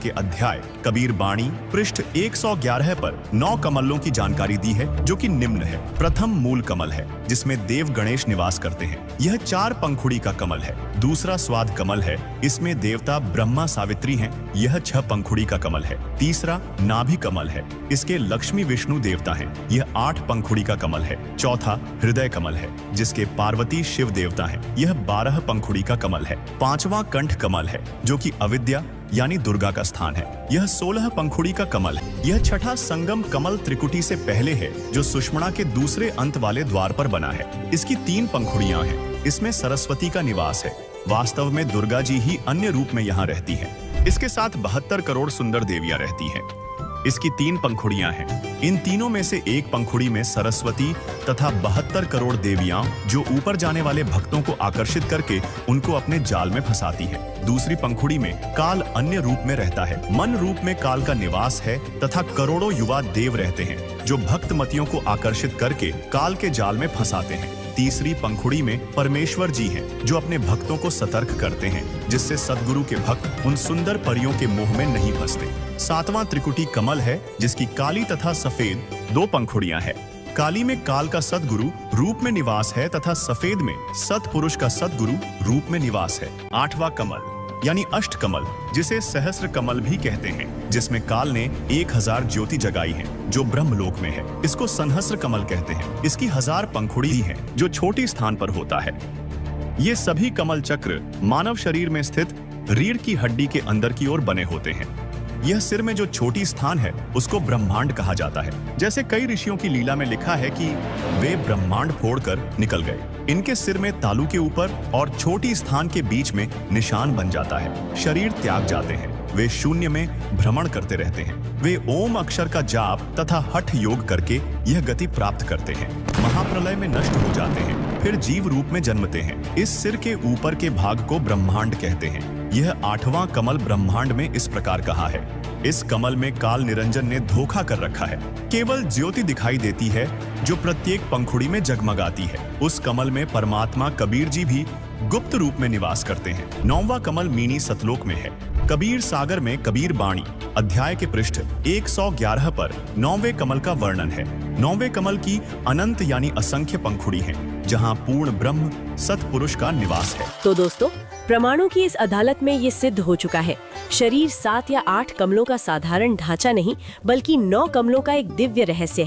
के अध्याय कबीर बाणी पृष्ठ 111 पर 9 कमलों की जानकारी दी है, जो कि निम्न है। प्रथम मूल कमल है, जिसमें देव गणेश निवास करते हैं। यह 4 पंखुड़ी का कमल है। दूसरा स्वाद कमल है, इसमें देवता ब्रह्मा सावित्री हैं। यह 6 पंखुड़ी का कमल है। तीसरा नाभि कमल है, इसके लक्ष्मी विष्णु देवता हैं। यह 8 पंखुड़ी का कमल है। चौथा हृदय कमल है, जिसके पार्वती शिव देवता हैं। यह 12 पंखुड़ी का कमल है। पांचवा कंठ कमल है, जो कि अविद्या यानी दुर्गा का स्थान है। यह 16 पंखुड़ी का कमल है। यह छठा संगम कमल त्रिकुटी से पहले है, जो सुषमणा के दूसरे अंत वाले द्वार पर बना है। इसकी 3 पंखुड़ियां हैं। इसमें सरस्वती का निवास है। वास्तव में दुर्गा जी ही अन्य रूप में यहाँ रहती हैं। इसके साथ 72 करोड़ सुंदर देवियां रहती हैं। इसकी 3 पंखुड़ियां हैं। इन तीनों में से एक पंखुड़ी में सरस्वती तथा 72 करोड़ देवियां, जो ऊपर जाने वाले भक्तों को आकर्षित करके उनको अपने जाल में फंसाती है। दूसरी पंखुड़ी में काल अन्य रूप में रहता है। मन रूप में काल का निवास है तथा करोड़ों युवा देव रहते हैं, जो भक्तमतियों को आकर्षित करके काल के जाल में फंसाते हैं। तीसरी पंखुड़ी में परमेश्वर जी हैं, जो अपने भक्तों को सतर्क करते हैं, जिससे सद्गुरु के भक्त उन सुंदर परियों के मोह में नहीं फंसते। 7वां त्रिकुटी कमल है, जिसकी काली तथा सफेद 2 पंखुड़ियां हैं। काली में काल का सद्गुरु रूप में निवास है तथा सफेद में सतपुरुष का सद्गुरु रूप में निवास है। 8वां कमल यानी अष्ट कमल, जिसे सहस्र कमल भी कहते हैं, जिसमें काल ने 1000 ज्योति जगाई है, जो ब्रह्मलोक में है। इसको संहस्र कमल कहते हैं। इसकी 1000 पंखुड़ी है, जो छोटी स्थान पर होता है। ये सभी कमल चक्र मानव शरीर में स्थित रीढ़ की हड्डी के अंदर की ओर बने होते हैं। यह सिर में जो छोटी स्थान है, उसको ब्रह्मांड कहा जाता है। जैसे कई ऋषियों की लीला में लिखा है कि वे ब्रह्मांड फोड़कर निकल गए। इनके सिर में तालू के ऊपर और छोटी स्थान के बीच में निशान बन जाता है। शरीर त्याग जाते हैं। वे शून्य में भ्रमण करते रहते हैं। वे ओम अक्षर का जाप तथा हठ योग करके यह गति प्राप्त करते हैं। महाप्रलय में नष्ट हो जाते हैं, फिर जीव रूप में जन्मते हैं। इस सिर के ऊपर के भाग को ब्रह्मांड कहते हैं। यह 8वां कमल ब्रह्मांड में इस प्रकार कहा है। इस कमल में काल निरंजन ने धोखा कर रखा है। केवल ज्योति दिखाई देती है, जो प्रत्येक पंखुड़ी में जगमगाती है। उस कमल में परमात्मा कबीर जी भी गुप्त रूप में निवास करते हैं। 9वां कमल मीनी सतलोक में है। कबीर सागर में कबीर बाणी अध्याय के पृष्ठ 111 पर 9वें कमल का वर्णन है। 9वें कमल की अनंत यानी असंख्य पंखुड़ी हैं, जहां पूर्ण ब्रह्म सतपुरुष का निवास है। तो दोस्तों, प्रमाणों की इस अदालत में ये सिद्ध हो चुका है, शरीर 7 या 8 कमलों का साधारण ढांचा नहीं, बल्कि 9 कमलों का एक दिव्य रहस्य है।